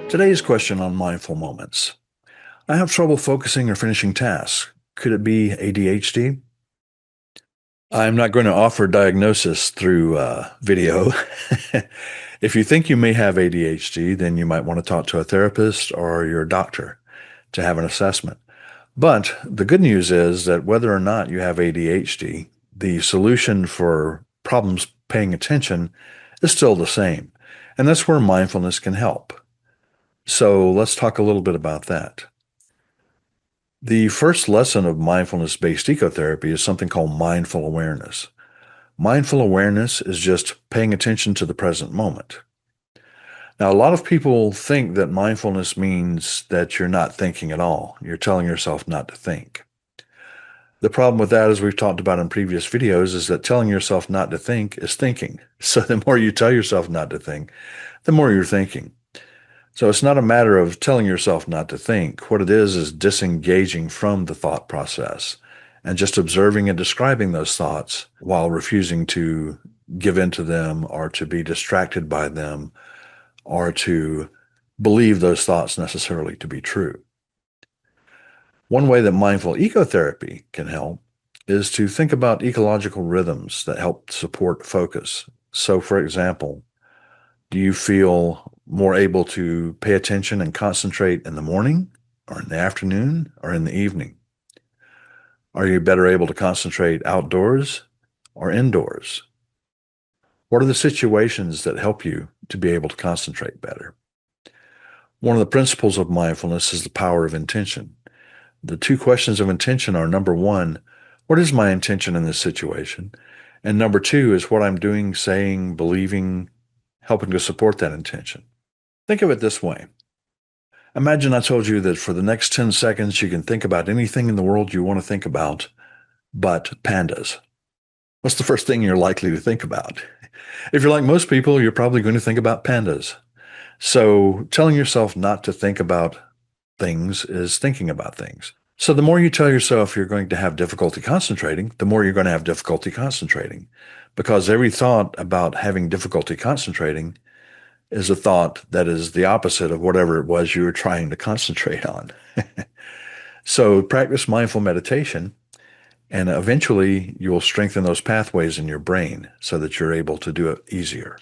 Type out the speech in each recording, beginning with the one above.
Today's question on mindful moments. I have trouble focusing or finishing tasks. Could it be ADHD? I'm not going to offer diagnosis through video. If you think you may have ADHD, then you might want to talk to a therapist or your doctor to have an assessment. But the good news is that whether or not you have ADHD, the solution for problems paying attention is still the same. And that's where mindfulness can help. So let's talk a little bit about that. The first lesson of mindfulness-based ecotherapy is something called mindful awareness. Mindful awareness is just paying attention to the present moment. Now, a lot of people think that mindfulness means that you're not thinking at all. You're telling yourself not to think. The problem with that, as we've talked about in previous videos, is that telling yourself not to think is thinking. So the more you tell yourself not to think, the more you're thinking. So it's not a matter of telling yourself not to think. What it is disengaging from the thought process and just observing and describing those thoughts while refusing to give in to them or to be distracted by them or to believe those thoughts necessarily to be true. One way that mindful ecotherapy can help is to think about ecological rhythms that help support focus. So, for example, do you feel more able to pay attention and concentrate in the morning or in the afternoon or in the evening? Are you better able to concentrate outdoors or indoors? What are the situations that help you to be able to concentrate better? One of the principles of mindfulness is the power of intention. The two questions of intention are, number one, what is my intention in this situation? And number two is what I'm doing, saying, believing, helping to support that intention. Think of it this way. Imagine I told you that for the next 10 seconds, you can think about anything in the world you want to think about, but pandas. What's the first thing you're likely to think about? If you're like most people, you're probably going to think about pandas. So telling yourself not to think about things is thinking about things. So the more you tell yourself you're going to have difficulty concentrating, the more you're going to have difficulty concentrating. Because every thought about having difficulty concentrating is a thought that is the opposite of whatever it was you were trying to concentrate on. So practice mindful meditation, and eventually you will strengthen those pathways in your brain so that you're able to do it easier.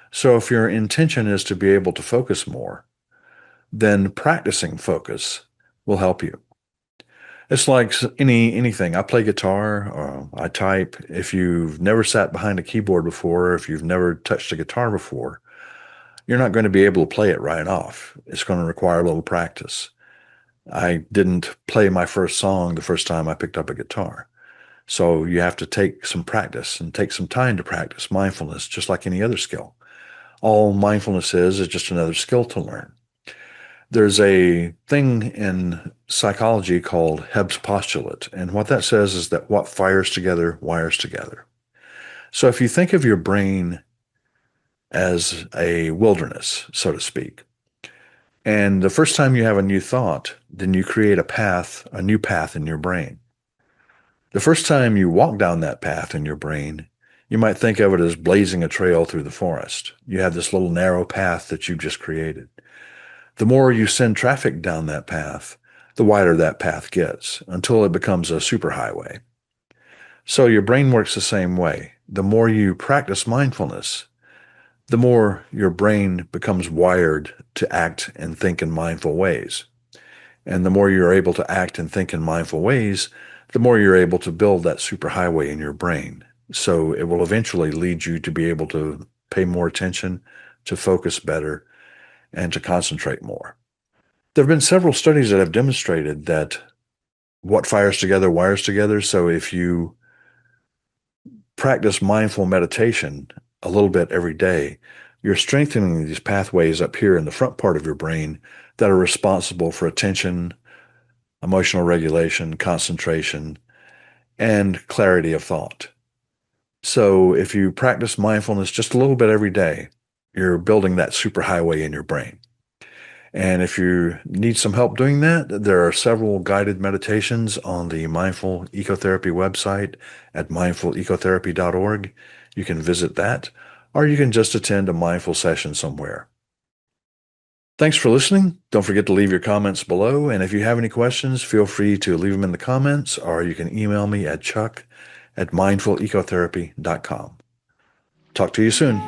So if your intention is to be able to focus more, then practicing focus will help you. It's like anything. I play guitar or I type. If you've never sat behind a keyboard before, or if you've never touched a guitar before, you're not going to be able to play it right off. It's going to require a little practice. I didn't play my first song the first time I picked up a guitar. So you have to take some practice and take some time to practice mindfulness, just like any other skill. All mindfulness is just another skill to learn. There's a thing in psychology called Hebb's postulate, and what that says is that what fires together wires together. So if you think of your brain as a wilderness, so to speak, and the first time you have a new thought, then you create a new path in your brain. The first time you walk down that path in your brain, you might think of it as blazing a trail through the forest. You have this little narrow path that you've just created. The more you send traffic down that path, the wider that path gets until it becomes a superhighway. So your brain works the same way. The more you practice mindfulness, the more your brain becomes wired to act and think in mindful ways. And the more you're able to act and think in mindful ways, the more you're able to build that superhighway in your brain. So it will eventually lead you to be able to pay more attention, to focus better, and to concentrate more. There have been several studies that have demonstrated that what fires together wires together. So if you practice mindful meditation a little bit every day, you're strengthening these pathways up here in the front part of your brain that are responsible for attention, emotional regulation, concentration, and clarity of thought. So if you practice mindfulness just a little bit every day, you're building that superhighway in your brain. And if you need some help doing that, there are several guided meditations on the Mindful Ecotherapy website at mindfulecotherapy.org. You can visit that, or you can just attend a mindful session somewhere. Thanks for listening. Don't forget to leave your comments below. And if you have any questions, feel free to leave them in the comments, or you can email me at chuck@mindfulecotherapy.com. Talk to you soon.